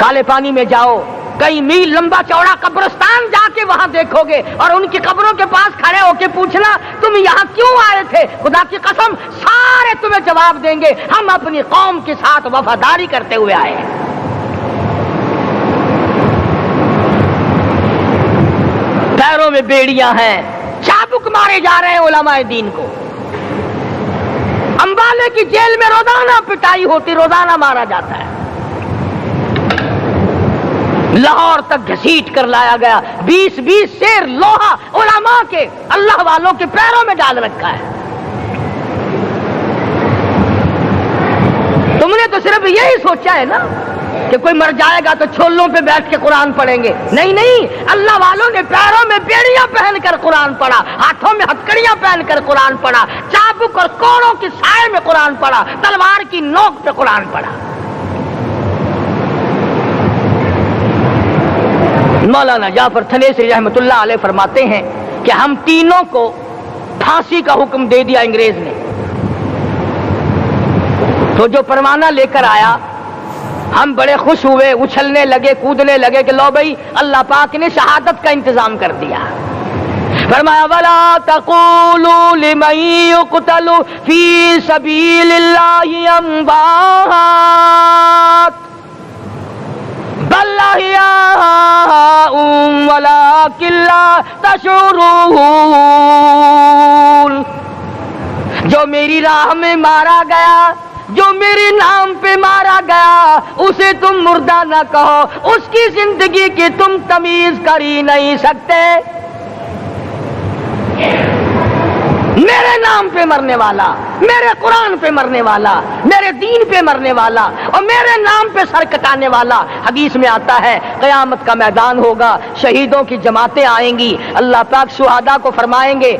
Speaker 1: کالے پانی میں جاؤ، کئی میل لمبا چوڑا قبرستان جا کے وہاں دیکھو گے اور ان کی قبروں کے پاس کھڑے ہو کے پوچھنا تم یہاں کیوں آئے تھے، خدا کی قسم سارے تمہیں جواب دیں گے ہم اپنی قوم کے ساتھ وفاداری کرتے ہوئے آئے ہیں۔ پیروں میں بیڑیاں ہیں، چابک مارے جا رہے ہیں علماء دین کو۔ امبالے کی جیل میں روزانہ پٹائی ہوتی، روزانہ مارا جاتا ہے۔ لاہور تک گھسیٹ کر لایا گیا، 20 سیر لوہا علماء کے، اللہ والوں کے پیروں میں ڈال رکھا ہے۔ تم نے تو صرف یہی سوچا ہے نا کہ کوئی مر جائے گا تو چھولوں پہ بیٹھ کے قرآن پڑھیں گے، نہیں نہیں، اللہ والوں نے پیروں میں بیڑیاں پہن کر قرآن پڑھا، ہاتھوں میں ہتکڑیاں پہن کر قرآن پڑھا، چابک اور کوڑوں کی سائے میں قرآن پڑھا، تلوار کی نوک پہ قرآن پڑھا۔ مولانا جعفر تھنیسری رحمت اللہ علیہ فرماتے ہیں کہ ہم تینوں کو پھانسی کا حکم دے دیا انگریز نے، تو جو پروانہ لے کر آیا ہم بڑے خوش ہوئے، اچھلنے لگے، کودنے لگے کہ لو بھائی اللہ پاک نے شہادت کا انتظام کر دیا۔ فرمایا وَلَا تَقُولُوا لِمَن يُقْتَلُ فِي سَبِيلِ اللَّهِ أَمْوَاتٌ بَلْ أَحْيَاءٌ وَلَٰكِن لَّا تَشْعُرُونَ۔ جو میری راہ میں مارا گیا، جو میرے نام پہ مارا گیا، اسے تم مردہ نہ کہو، اس کی زندگی کی تم تمیز کر ہی نہیں سکتے۔ میرے نام پہ مرنے والا، میرے قرآن پہ مرنے والا، میرے دین پہ مرنے والا اور میرے نام پہ سر کٹانے والا۔ حدیث میں آتا ہے قیامت کا میدان ہوگا، شہیدوں کی جماعتیں آئیں گی، اللہ پاک شہداء کو فرمائیں گے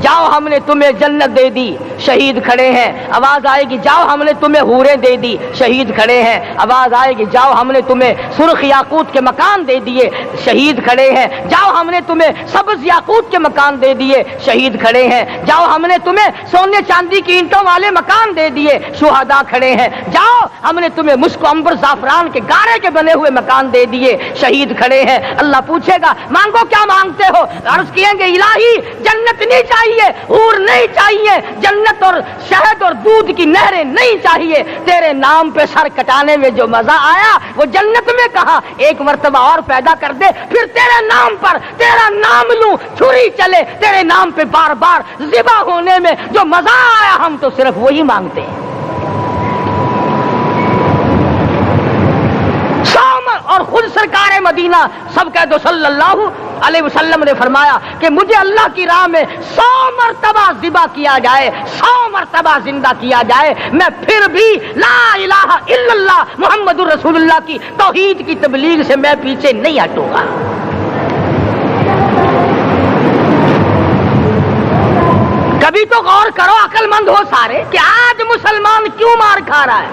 Speaker 1: جاؤ ہم نے تمہیں جنت دے دی، شہید کھڑے ہیں۔ آواز آئے گی جاؤ ہم نے تمہیں حوریں دے دی، شہید کھڑے ہیں۔ آواز آئے گی جاؤ ہم نے تمہیں سرخ یاقوت کے مکان دے دیے، شہید کھڑے ہیں۔ جاؤ ہم نے تمہیں سبز یاقوت کے مکان دے دیے، شہید کھڑے ہیں۔ جاؤ ہم نے تمہیں سونے چاندی کی اینٹوں والے مکان دے دیے، شہداء کھڑے ہیں۔ جاؤ ہم نے تمہیں مشک و عنبر زعفران کے گارے کے بنے ہوئے مکان دے دیے، شہید کھڑے ہیں۔ اللہ پوچھے گا مانگو کیا مانگتے ہو؟ عرض کہیں گے الہی جنت نہیں چاہیے، حور نہیں چاہیے، جنت اور شہد اور دودھ کی نہریں نہیں چاہیے، تیرے نام پہ سر کٹانے میں جو مزہ آیا وہ جنت میں کہا، ایک مرتبہ اور پیدا کر دے، پھر تیرے نام پر تیرا نام لوں، چھری چلے تیرے نام پہ بار بار ذبح ہونے میں جو مزہ آیا، ہم تو صرف وہی مانگتے ہیں۔ اور خود سرکار مدینہ سب کہہ دو صلی اللہ علیہ وسلم نے فرمایا کہ مجھے اللہ کی راہ میں 100 مرتبہ ذبح کیا جائے، 100 مرتبہ زندہ کیا جائے، میں پھر بھی لا الہ الا اللہ محمد الرسول اللہ کی توحید کی تبلیغ سے میں پیچھے نہیں ہٹوں گا۔ کبھی تو غور کرو عقل مند ہو سارے کہ آج مسلمان کیوں مار کھا رہا ہے؟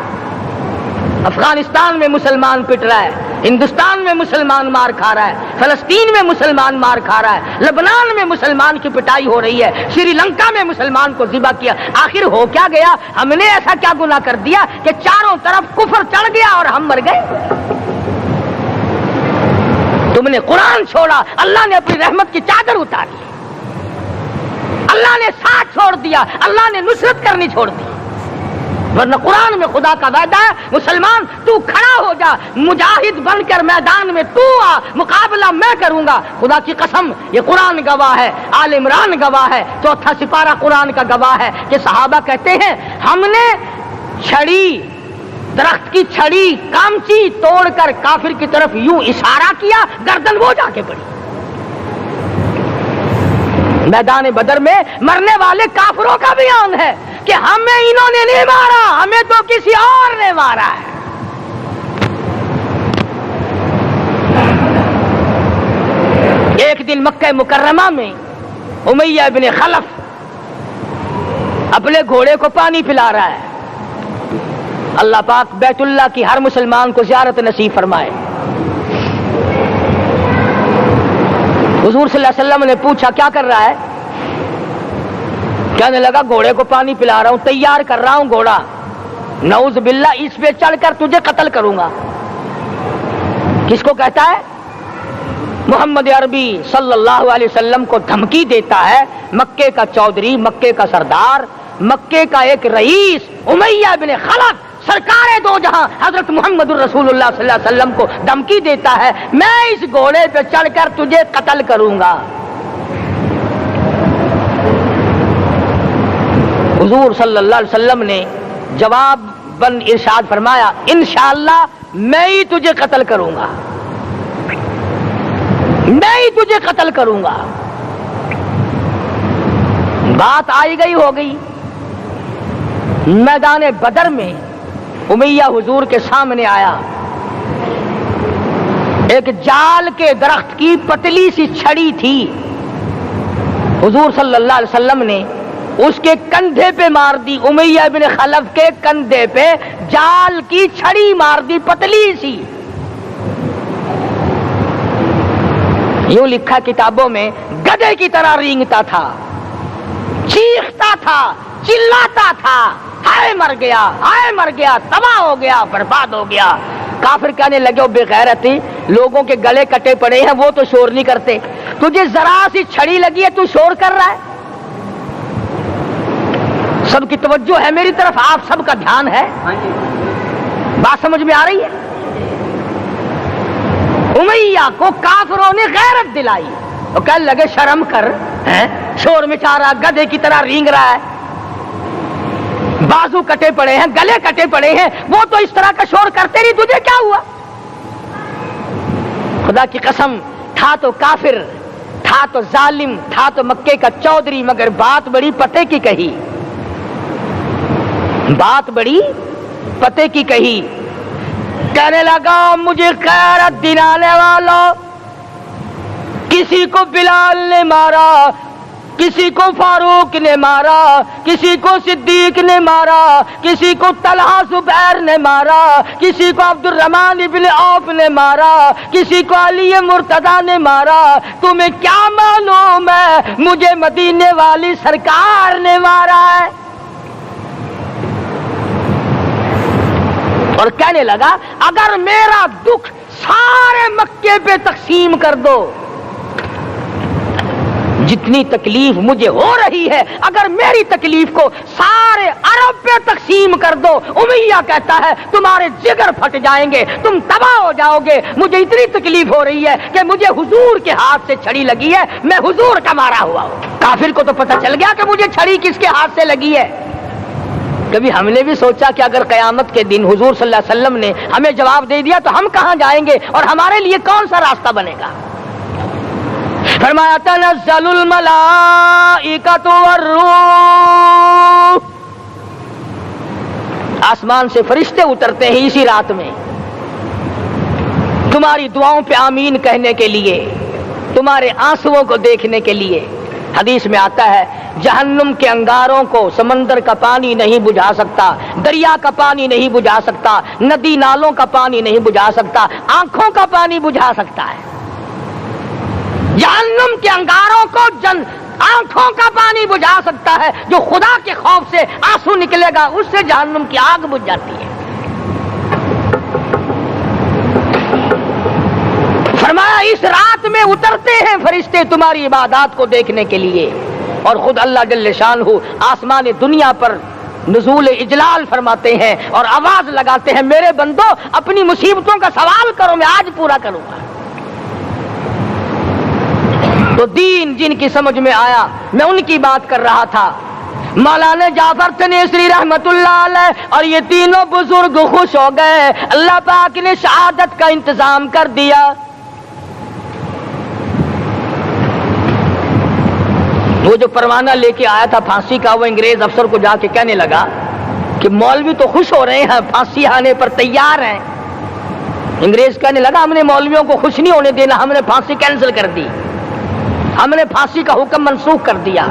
Speaker 1: افغانستان میں مسلمان پٹ رہا ہے، ہندوستان میں مسلمان مار کھا رہا ہے، فلسطین میں مسلمان مار کھا رہا ہے، لبنان میں مسلمان کی پٹائی ہو رہی ہے، سری لنکا میں مسلمان کو ذبح کیا۔ آخر ہو کیا گیا؟ ہم نے ایسا کیا گناہ کر دیا کہ چاروں طرف کفر چڑھ گیا اور ہم مر گئے؟ تم نے قرآن چھوڑا، اللہ نے اپنی رحمت کی چادر اتاری، اللہ نے ساتھ چھوڑ دیا، اللہ نے نصرت کرنی چھوڑ دی۔ ورنہ قرآن میں خدا کا وعدہ ہے مسلمان تو کھڑا ہو جا، مجاہد بن کر میدان میں تو آ، مقابلہ میں کروں گا۔ خدا کی قسم یہ قرآن گواہ ہے، آل عمران گواہ ہے، 4 سپارہ قرآن کا گواہ ہے کہ صحابہ کہتے ہیں ہم نے چھڑی، درخت کی چھڑی کامچی توڑ کر کافر کی طرف یوں اشارہ کیا، گردن وہ جا کے پڑی۔ میدان بدر میں مرنے والے کافروں کا بیان ہے کہ ہمیں انہوں نے نہیں مارا، ہمیں تو کسی اور نے مارا ہے۔ ایک دن مکہ مکرمہ میں امیہ ابن خلف اپنے گھوڑے کو پانی پلا رہا ہے. اللہ پاک بیت اللہ کی ہر مسلمان کو زیارت نصیب فرمائے. حضور صلی اللہ علیہ وسلم نے پوچھا کیا کر رہا ہے؟ کہنے لگا گھوڑے کو پانی پلا رہا ہوں, تیار کر رہا ہوں گھوڑا, نعوذ باللہ اس پہ چڑھ کر تجھے قتل کروں گا. کس کو کہتا ہے؟ محمد عربی صلی اللہ علیہ وسلم کو دھمکی دیتا ہے. مکے کا چودھری, مکے کا سردار, مکے کا ایک رئیس امیہ بن خلف سرکار دو جہاں حضرت محمد الرسول اللہ صلی اللہ علیہ وسلم کو دھمکی دیتا ہے میں اس گھوڑے پہ چڑھ کر تجھے قتل کروں گا. حضور صلی اللہ علیہ وسلم نے جواب بن ارشاد فرمایا انشاءاللہ میں ہی تجھے قتل کروں گا, میں ہی تجھے قتل کروں گا. بات آئی گئی ہو گئی. میدان بدر میں امیہ حضور کے سامنے آیا. ایک جال کے درخت کی پتلی سی چھڑی تھی. حضور صلی اللہ علیہ وسلم نے اس کے کندھے پہ مار دی. امیہ بن خلف کے کندھے پہ جال کی چھڑی مار دی, پتلی سی. یوں لکھا کتابوں میں گدھے کی طرح رینگتا تھا, چیختا تھا, چلاتا تھا, ہائے مر گیا, ہائے مر گیا, تباہ ہو گیا, برباد ہو گیا. کافر کہنے لگے وہ بے غیرتی, لوگوں کے گلے کٹے پڑے ہیں وہ تو شور نہیں کرتے, تجھے ذرا سی چھڑی لگی ہے تو شور کر رہا ہے. سب کی توجہ ہے میری طرف, آپ سب کا دھیان ہے, بات سمجھ میں آ رہی ہے؟ امیہ کو کافروں نے غیرت دلائی. وہ کہنے لگے شرم کر, شور مچا رہا, گدھے کی طرح رینگ رہا ہے, بازو کٹے پڑے ہیں, گلے کٹے پڑے ہیں, وہ تو اس طرح کا شور کرتے نہیں, تجھے کیا ہوا؟ خدا کی قسم, تھا تو کافر, تھا تو ظالم, تھا تو مکے کا چودھری, مگر بات بڑی پتے کی کہی, بات بڑی پتے کی کہی. کہنے لگا مجھے غیرت دلانے والوں, کسی کو بلال نے مارا, کسی کو فاروق نے مارا, کسی کو صدیق نے مارا, کسی کو طلحہ زبیر نے مارا, کسی کو عبد الرحمن ابن عوف نے مارا, کسی کو علی مرتضیٰ نے مارا. تمہیں کیا معلوم ہے مجھے مدینے والی سرکار نے مارا ہے؟ اور کہنے لگا اگر میرا دکھ سارے مکے پہ تقسیم کر دو, جتنی تکلیف مجھے ہو رہی ہے اگر میری تکلیف کو سارے عرب پہ تقسیم کر دو, امیہ کہتا ہے تمہارے جگر پھٹ جائیں گے, تم تباہ ہو جاؤ گے. مجھے اتنی تکلیف ہو رہی ہے کہ مجھے حضور کے ہاتھ سے چھڑی لگی ہے, میں حضور کا مارا ہوا ہوں. کافر کو تو پتہ چل گیا کہ مجھے چھڑی کس کے ہاتھ سے لگی ہے. کبھی ہم نے بھی سوچا کہ اگر قیامت کے دن حضور صلی اللہ علیہ وسلم نے ہمیں جواب دے دیا تو ہم کہاں جائیں گے اور ہمارے لیے کون سا راستہ بنے گا؟ فرمایا تنزل الملائکۃ والروح, آسمان سے فرشتے اترتے ہیں اسی رات میں تمہاری دعاؤں پہ آمین کہنے کے لیے, تمہارے آنسوؤں کو دیکھنے کے لیے. حدیث میں آتا ہے جہنم کے انگاروں کو سمندر کا پانی نہیں بجھا سکتا, دریا کا پانی نہیں بجھا سکتا, ندی نالوں کا پانی نہیں بجھا سکتا, آنکھوں کا پانی بجھا سکتا ہے. جہنم کے انگاروں کو آنکھوں کا پانی بجھا سکتا ہے, جو خدا کے خوف سے آنسو نکلے گا اس سے جہنم کی آگ بجھ جاتی ہے. فرمایا اس رات میں اترتے ہیں فرشتے تمہاری عبادات کو دیکھنے کے لیے, اور خود اللہ جل شانہ آسمان دنیا پر نزول اجلال فرماتے ہیں اور آواز لگاتے ہیں میرے بندو اپنی مصیبتوں کا سوال کرو, میں آج پورا کروں گا. تو دین جن کی سمجھ میں آیا, میں ان کی بات کر رہا تھا. مولانا جعفر تنیسری رحمت اللہ علیہ اور یہ تینوں بزرگ خوش ہو گئے, اللہ پاک نے شہادت کا انتظام کر دیا. وہ جو پروانہ لے کے آیا تھا پھانسی کا, وہ انگریز افسر کو جا کے کہنے لگا کہ مولوی تو خوش ہو رہے ہیں, پھانسی آنے پر تیار ہیں. انگریز کہنے لگا ہم نے مولویوں کو خوش نہیں ہونے دینا, ہم نے پھانسی کینسل کر دی. ہم نے پھانسی کا حکم منسوخ کر دیا۔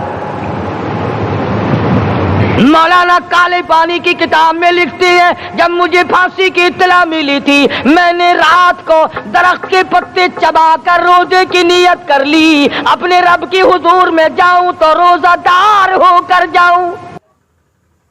Speaker 1: مولانا کالے پانی کی کتاب میں لکھتے ہیں جب مجھے پھانسی کی اطلاع ملی تھی میں نے رات کو درخت کے پتے چبا کر روزے کی نیت کر لی، اپنے رب کی حضور میں جاؤں تو روزہ دار ہو کر جاؤں۔